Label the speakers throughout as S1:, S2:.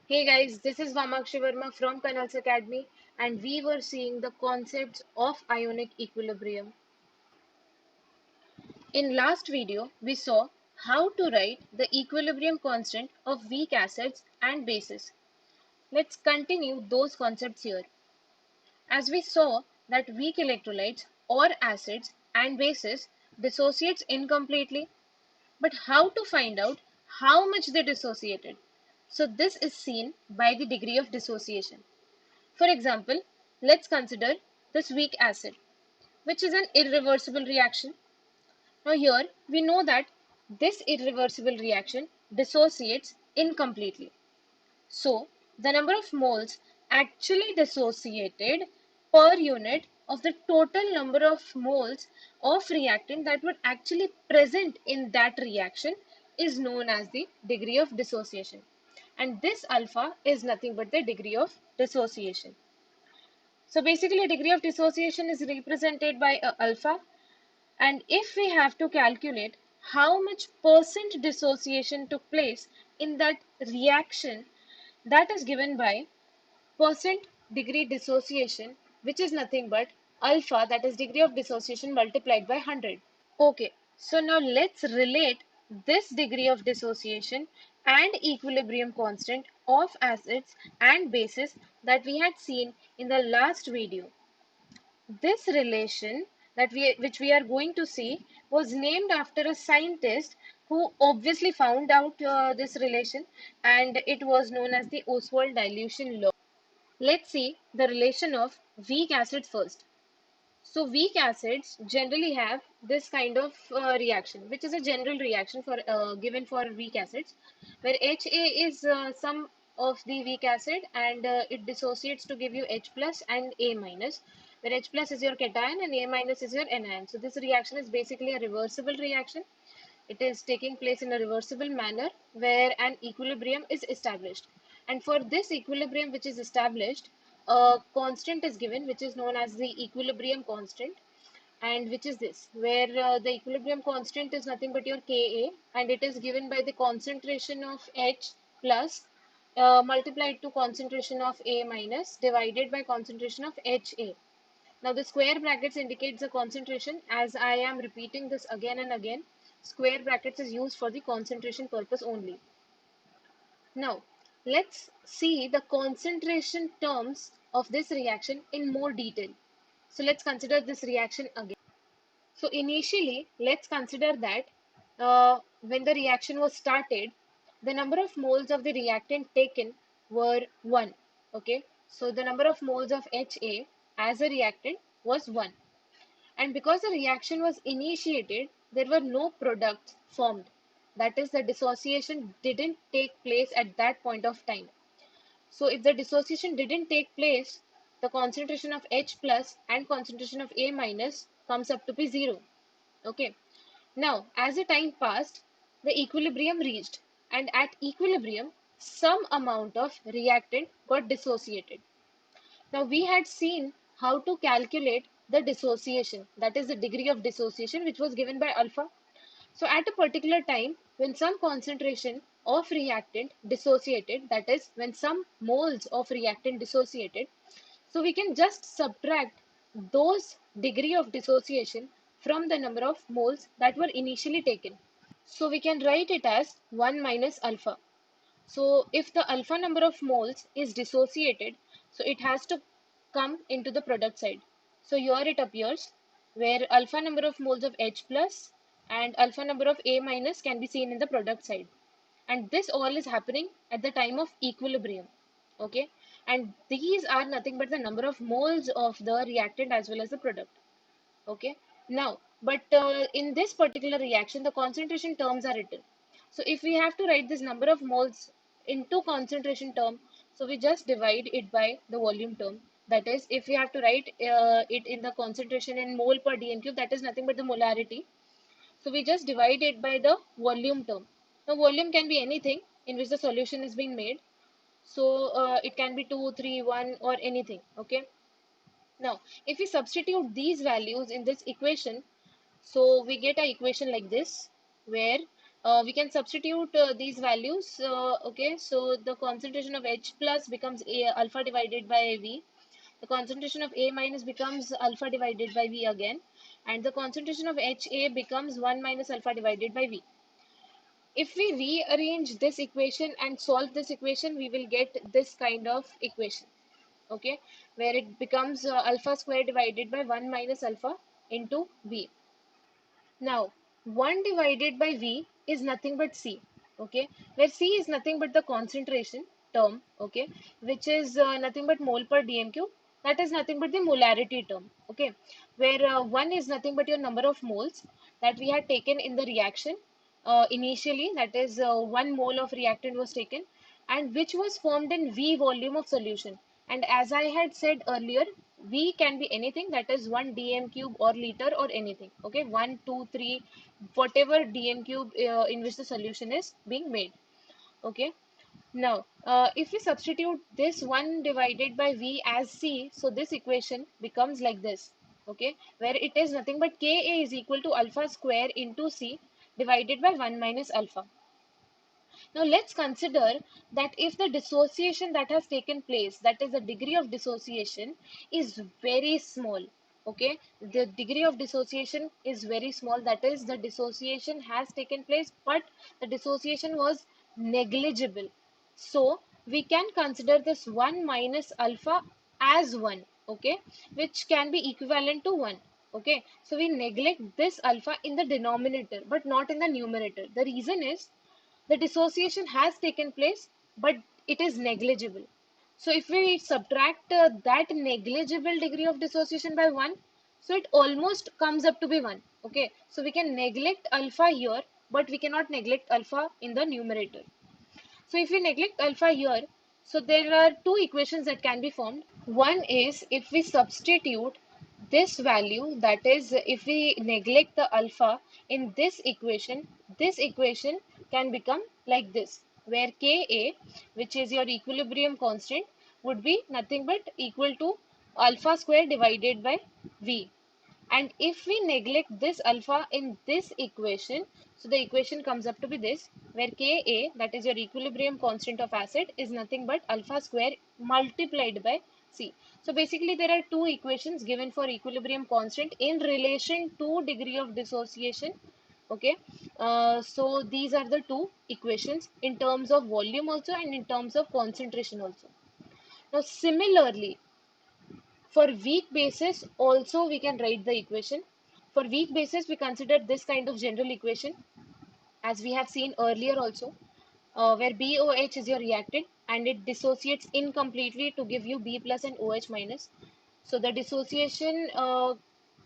S1: Hey guys, this is Vamakshi Verma from Canals Academy, and we were seeing the concepts of ionic equilibrium. In last video, we saw how to write the equilibrium constant of weak acids and bases. Let's continue those concepts here. As we saw that weak electrolytes or acids and bases dissociates incompletely, but how to find out how much they dissociated? So this is seen by the degree of dissociation. For example, let's consider this weak acid, which is an irreversible reaction. Now here we know that this irreversible reaction dissociates incompletely. So the number of moles actually dissociated per unit of the total number of moles of reactant that were actually present in that reaction is known as the degree of dissociation. And this alpha is nothing but the degree of dissociation. So basically, degree of dissociation is represented by alpha. And if we have to calculate how much percent dissociation took place in that reaction, that is given by percent degree dissociation, which is nothing but alpha, that is degree of dissociation multiplied by 100. Okay, so now let's relate this degree of dissociation and equilibrium constant of acids and bases that we had seen in the last video. This relation which we are going to see was named after a scientist who obviously found out this relation, and it was known as the Oswald dilution law. Let's see the relation of weak acids first. So weak acids generally have this kind of reaction, which is a general reaction for given for weak acids, where Ha is some of the weak acid, and it dissociates to give you H plus and A minus, where H plus is your cation and A minus is your anion. So this reaction is basically a reversible reaction. It is taking place in a reversible manner where an equilibrium is established. And for this equilibrium which is established, a constant is given which is known as the equilibrium constant, and which is this, where the equilibrium constant is nothing but your Ka, and it is given by the concentration of H plus multiplied to concentration of A minus divided by concentration of Ha. Now the square brackets indicates the concentration. As I am repeating this again and again, square brackets is used for the concentration purpose only. Now let's see the concentration terms of this reaction in more detail. So let's consider this reaction again. So initially, let's consider that when the reaction was started, the number of moles of the reactant taken were 1. Okay, so the number of moles of Ha as a reactant was 1. And because the reaction was initiated, there were no products formed. That is, the dissociation didn't take place at that point of time. So if the dissociation didn't take place, the concentration of H plus and concentration of A minus comes up to be 0. Okay. Now, as the time passed, the equilibrium reached, and at equilibrium, some amount of reactant got dissociated. Now, we had seen how to calculate the dissociation, that is the degree of dissociation, which was given by alpha. So, at a particular time, when some concentration of reactant dissociated, that is, when some moles of reactant dissociated, so we can just subtract those degree of dissociation from the number of moles that were initially taken. So we can write it as 1 minus alpha. So if the alpha number of moles is dissociated, so it has to come into the product side. So here it appears where alpha number of moles of H plus and alpha number of A minus can be seen in the product side. And this all is happening at the time of equilibrium. Okay, and these are nothing but the number of moles of the reactant as well as the product. Okay, now but in this particular reaction the concentration terms are written. So if we have to write this number of moles into concentration term, so we just divide it by the volume term. That is, if we have to write it in the concentration in mole per dm cube, that is nothing but the molarity. So we just divide it by the volume term. Now volume can be anything in which the solution is being made. So it can be 2, 3, 1 or anything. Okay. Now if we substitute these values in this equation, so we get an equation like this, where We can substitute these values. Okay, so the concentration of H plus becomes alpha divided by V. The concentration of A minus becomes alpha divided by V again, and the concentration of HA becomes 1 minus alpha divided by V. If we rearrange this equation and solve this equation, we will get this kind of equation, okay, where it becomes alpha square divided by 1 minus alpha into V. Now, 1 divided by V is nothing but C, okay, where C is nothing but the concentration term, okay, which is nothing but mole per dm cube. That is nothing but the molarity term, okay, where 1 is nothing but your number of moles that we had taken in the reaction initially, that is 1 mole of reactant was taken, and which was formed in V volume of solution. And as I had said earlier, V can be anything, that is 1 dm cube or liter or anything, okay, 1, 2, 3, whatever dm cube in which the solution is being made, okay. Now, if we substitute this 1 divided by V as C, so this equation becomes like this, okay, where it is nothing but Ka is equal to alpha square into C divided by 1 minus alpha. Now let's consider that if the dissociation that has taken place, that is the degree of dissociation, is very small, okay, the degree of dissociation is very small, that is the dissociation has taken place but the dissociation was negligible. So we can consider this 1 minus alpha as 1, okay, which can be equivalent to 1. Okay, so we neglect this alpha in the denominator but not in the numerator. The reason is the dissociation has taken place, but it is negligible. So if we subtract that negligible degree of dissociation by 1, so it almost comes up to be 1. Okay, so we can neglect alpha here, but we cannot neglect alpha in the numerator. So if we neglect alpha here, so there are two equations that can be formed. One is if we substitute this value, that is if we neglect the alpha in this equation can become like this, where Ka, which is your equilibrium constant, would be nothing but equal to alpha square divided by V. And if we neglect this alpha in this equation, so the equation comes up to be this, where Ka, that is your equilibrium constant of acid, is nothing but alpha square multiplied by C. So basically there are two equations given for equilibrium constant in relation to degree of dissociation. Okay, so these are the two equations in terms of volume also and in terms of concentration also. Now similarly, for weak bases also we can write the equation. For weak bases we consider this kind of general equation as we have seen earlier also, where BOH is your reactant and it dissociates incompletely to give you B plus and OH minus. So the dissociation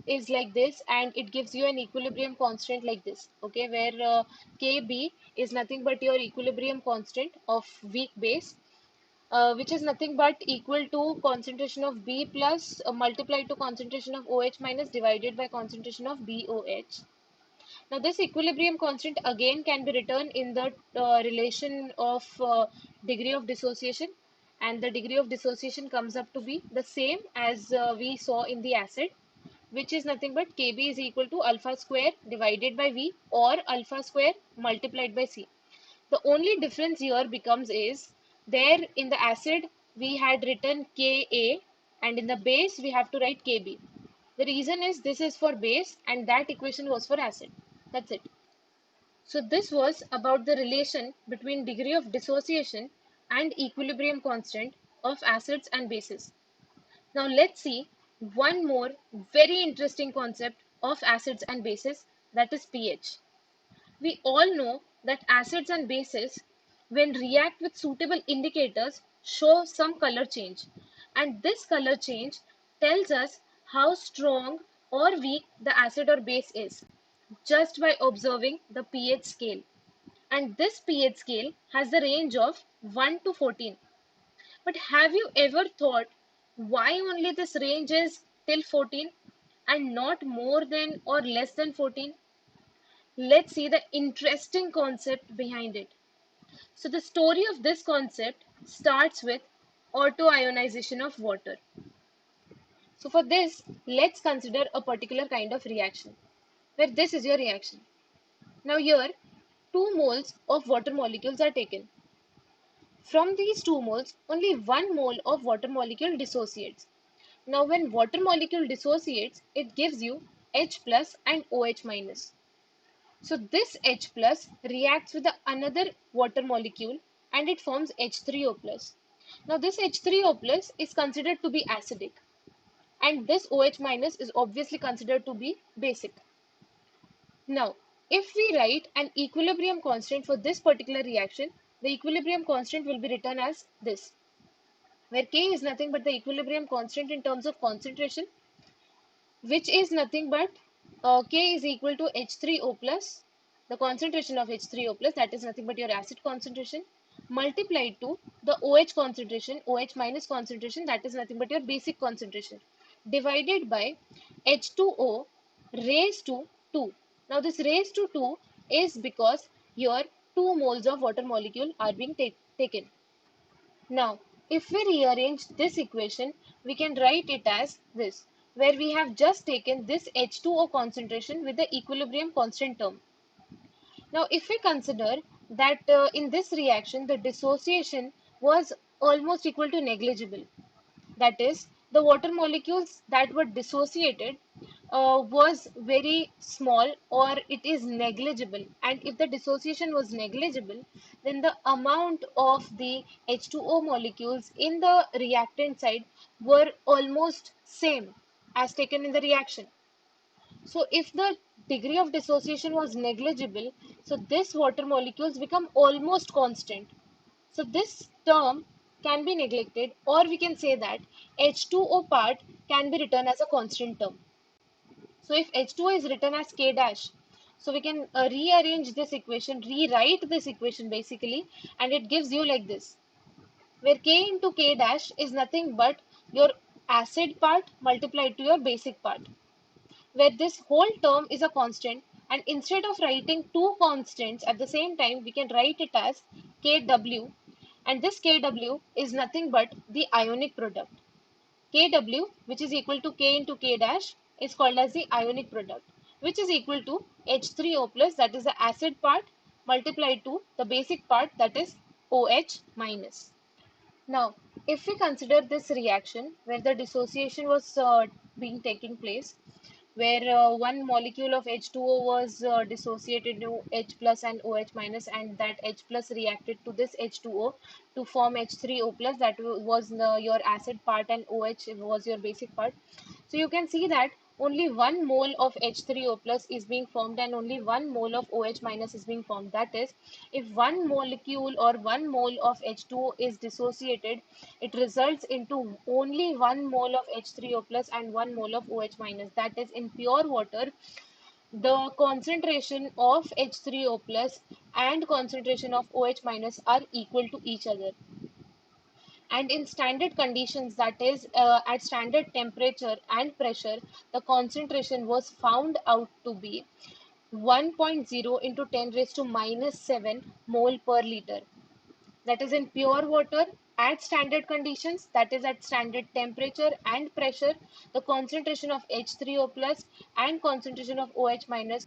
S1: is like this and it gives you an equilibrium constant like this, okay, where Kb is nothing but your equilibrium constant of weak base, which is nothing but equal to concentration of B plus multiplied to concentration of OH minus divided by concentration of BOH. Now this equilibrium constant again can be written in the relation of degree of dissociation, and the degree of dissociation comes up to be the same as we saw in the acid, which is nothing but Kb is equal to alpha square divided by V or alpha square multiplied by C. The only difference here becomes is there in the acid we had written Ka and in the base we have to write Kb. The reason is this is for base and that equation was for acid. That's it. So this was about the relation between degree of dissociation and equilibrium constant of acids and bases. Now let's see one more very interesting concept of acids and bases, that is pH. We all know that acids and bases, when react with suitable indicators, show some color change. And this color change tells us how strong or weak the acid or base is, just by observing the pH scale. And this pH scale has the range of 1 to 14. But have you ever thought why only this range is till 14 and not more than or less than 14? Let's see the interesting concept behind it. So the story of this concept starts with autoionization of water. So for this, let's consider a particular kind of reaction where this is your reaction. Now here, 2 moles of water molecules are taken. From these 2 moles, only 1 mole of water molecule dissociates. Now when water molecule dissociates, it gives you H plus and OH minus. So this H plus reacts with another water molecule and it forms H3O plus. Now this H3O plus is considered to be acidic and this OH minus is obviously considered to be basic. Now, if we write an equilibrium constant for this particular reaction, the equilibrium constant will be written as this, where K is nothing but the equilibrium constant in terms of concentration, which is nothing but K is equal to H3O plus, the concentration of H3O plus, that is nothing but your acid concentration, multiplied to the OH concentration, OH minus concentration, that is nothing but your basic concentration, divided by H2O raised to 2. Now this raised to 2 is because your 2 moles of water molecule are being taken. Now, if we rearrange this equation, we can write it as this, where we have just taken this H2O concentration with the equilibrium constant term. Now, if we consider that in this reaction, the dissociation was almost equal to negligible. That is, the water molecules that were dissociated was very small or it is negligible, and if the dissociation was negligible, then the amount of the H2O molecules in the reactant side were almost same as taken in the reaction. So if the degree of dissociation was negligible, so this water molecules become almost constant. So this term can be neglected, or we can say that H2O part can be written as a constant term. So if H2O is written as K dash, so we can rearrange this equation, rewrite this equation basically, and it gives you like this, where K into K dash is nothing but your acid part multiplied to your basic part, where this whole term is a constant, and instead of writing two constants at the same time, we can write it as Kw, and this Kw is nothing but the ionic product. Kw, which is equal to K into K dash, is called as the ionic product, which is equal to H3O plus, that is the acid part, multiplied to the basic part, that is OH minus. Now, if we consider this reaction where the dissociation was being taking place, where one molecule of H2O was dissociated to H plus and OH minus, and that H plus reacted to this H2O to form H3O plus, that was your acid part, and OH was your basic part. So you can see that only 1 mole of H3O plus is being formed and only 1 mole of OH minus is being formed. That is, if one molecule or 1 mole of H2O is dissociated, it results into only 1 mole of H3O plus and 1 mole of OH minus. That is, in pure water, the concentration of H3O plus and concentration of OH minus are equal to each other. And in standard conditions, that is at standard temperature and pressure, the concentration was found out to be 1.0 into 10 raised to minus 7 mole per liter. That is in pure water at standard conditions, that is at standard temperature and pressure, the concentration of H3O plus and concentration of OH minus.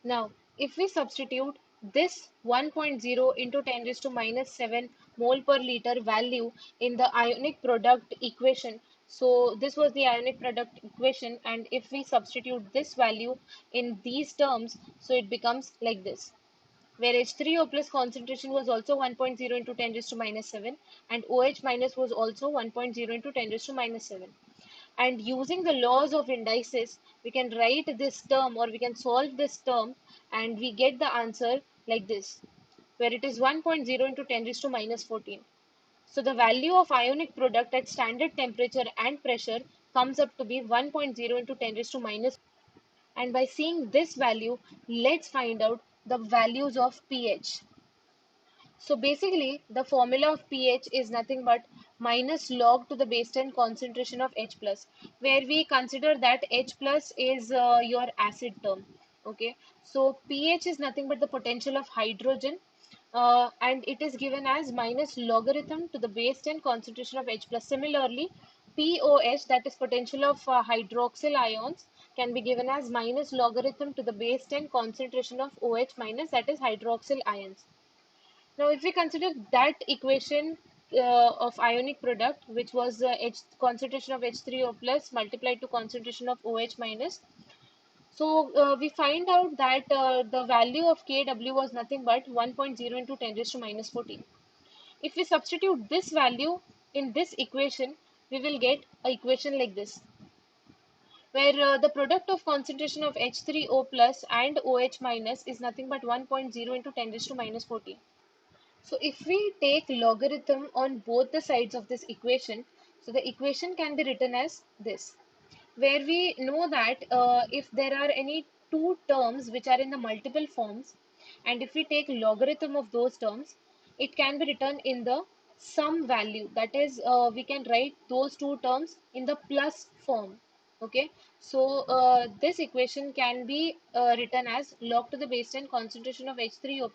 S1: Now, if we substitute this 1.0 into 10 raised to minus 7 mole per liter value in the ionic product equation, so this was the ionic product equation, and if we substitute this value in these terms, so it becomes like this, where H3O plus concentration was also 1.0 into 10 raised to minus 7 and OH minus was also 1.0 into 10 raised to minus 7. And using the laws of indices, we can write this term, or we can solve this term, and we get the answer like this, where it is 1.0 into 10 raised to minus 14. So the value of ionic product at standard temperature and pressure comes up to be 1.0 into 10 raised to minus. And by seeing this value, let's find out the values of pH. So basically, the formula of pH is nothing but minus log to the base 10 concentration of H plus, where we consider that H plus is your acid term. Okay, so pH is nothing but the potential of hydrogen, and it is given as minus logarithm to the base 10 concentration of H plus. Similarly, POH, that is potential of hydroxyl ions, can be given as minus logarithm to the base 10 concentration of OH minus, that is hydroxyl ions. Now, if we consider that equation of ionic product, which was the concentration of H3O plus multiplied to concentration of OH minus, so we find out that the value of Kw was nothing but 1.0 into 10 raised to minus 14. If we substitute this value in this equation, we will get an equation like this, where the product of concentration of H3O plus and OH minus is nothing but 1.0 into 10 raised to minus 14. So if we take logarithm on both the sides of this equation, so the equation can be written as this, where we know that if there are any two terms which are in the multiple forms, and if we take logarithm of those terms, it can be written in the sum value. That is, we can write those two terms in the plus form. Okay, so this equation can be written as log to the base 10 concentration of H3O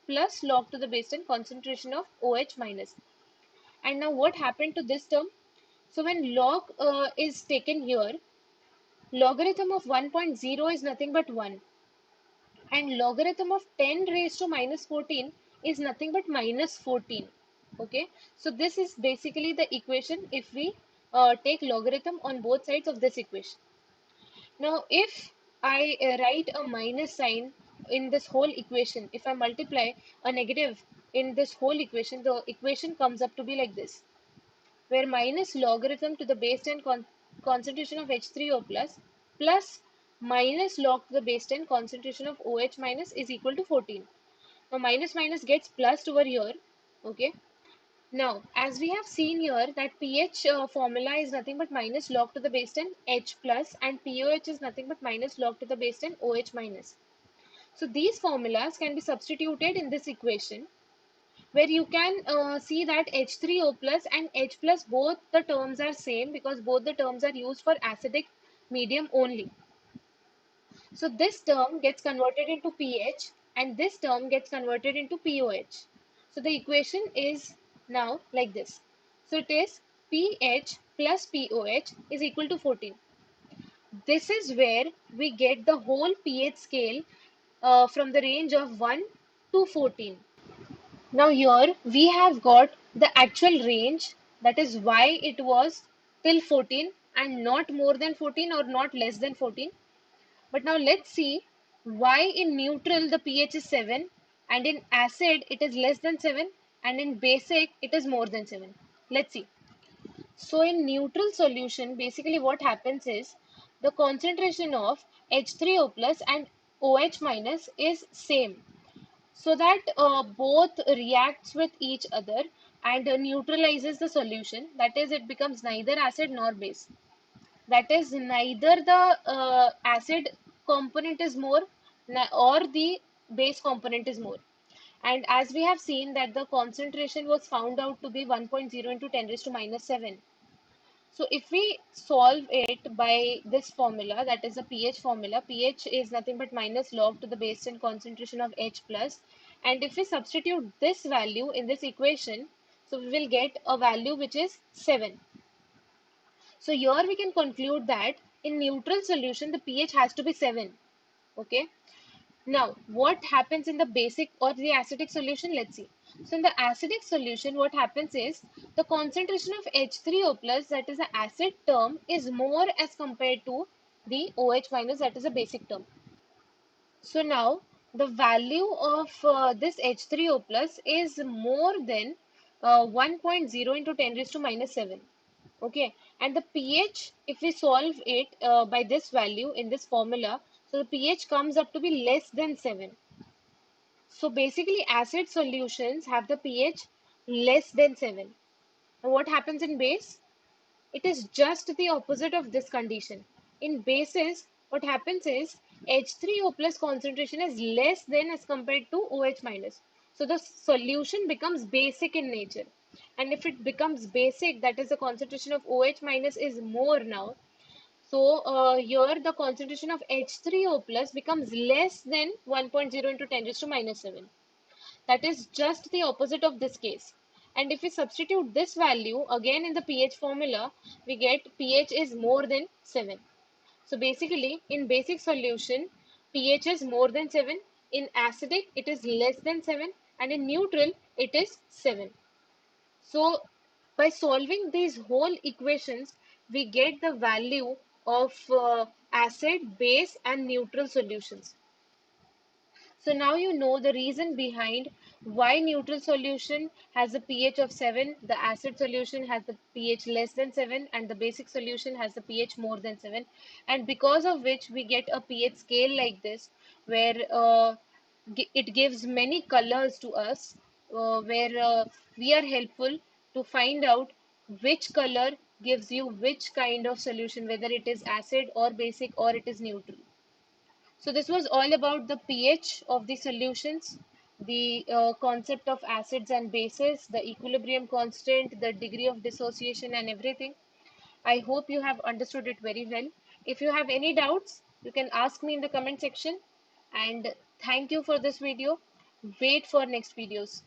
S1: plus log to the base 10 concentration of OH minus. And now what happened to this term? So when log is taken here, logarithm of 1.0 is nothing but 1, and logarithm of 10 raised to minus 14 is nothing but minus 14. Okay, so this is basically the equation if we take logarithm on both sides of this equation. Now, if I write a minus sign in this whole equation, if I multiply a negative in this whole equation, the equation comes up to be like this, where minus logarithm to the base 10 concentration of H3O plus minus log to the base 10 concentration of OH minus is equal to 14. Now minus minus gets plus over here. Okay. Now, as we have seen here that pH formula is nothing but minus log to the base 10 H plus, and POH is nothing but minus log to the base 10 OH minus. So these formulas can be substituted in this equation, where you can see that H3O plus and H plus, both the terms are same because both the terms are used for acidic medium only. So this term gets converted into pH and this term gets converted into POH. So the equation is now like this. So it is pH plus POH is equal to 14. This is where we get the whole pH scale from the range of 1 to 14. Now here we have got the actual range, that is why it was till 14 and not more than 14 or not less than 14. But now let's see why in neutral the pH is 7 and in acid it is less than 7 and in basic it is more than 7. Let's see. So in neutral solution, basically what happens is the concentration of H3O plus and OH minus is same, so that both reacts with each other and neutralizes the solution. That is, it becomes neither acid nor base. That is, neither the acid component is more or the base component is more. And as we have seen that the concentration was found out to be 1.0 into 10 raised to minus 7. So if we solve it by this formula, that is the pH formula, pH is nothing but minus log to the base 10 concentration of H plus. And if we substitute this value in this equation, so we will get a value which is 7. So here we can conclude that in neutral solution, the pH has to be 7. Okay. Now, what happens in the basic or the acidic solution? Let's see. So in the acidic solution, what happens is the concentration of H3O plus, that is the acid term, is more as compared to the OH minus, that is a basic term. So now the value of this H3O plus is more than 1.0 into 10 raised to minus 7. Okay, and the pH, if we solve it by this value in this formula, so the pH comes up to be less than 7. So basically acid solutions have the pH less than 7. And what happens in base? It is just the opposite of this condition. In bases, what happens is H3O plus concentration is less than as compared to OH minus. So the solution becomes basic in nature. And if it becomes basic, that is the concentration of OH minus is more now. So here the concentration of H3O plus becomes less than 1.0 into 10 raised to minus 7. That is just the opposite of this case. And if we substitute this value again in the pH formula, we get pH is more than 7. So basically, in basic solution, pH is more than 7. In acidic, it is less than 7. And in neutral, it is 7. So by solving these whole equations, we get the value of acid, base, and neutral solutions. So now you know the reason behind why neutral solution has a pH of 7, the acid solution has the pH less than 7, and the basic solution has the pH more than 7. And because of which we get a pH scale like this, where it gives many colors to us, where we are helpful to find out which color gives you which kind of solution, whether it is acid or basic or it is neutral. So this was all about the pH of the solutions, the concept of acids and bases, the equilibrium constant, the degree of dissociation and everything. I hope you have understood it very well. If you have any doubts, you can ask me in the comment section. And thank you for this video. Wait for next videos.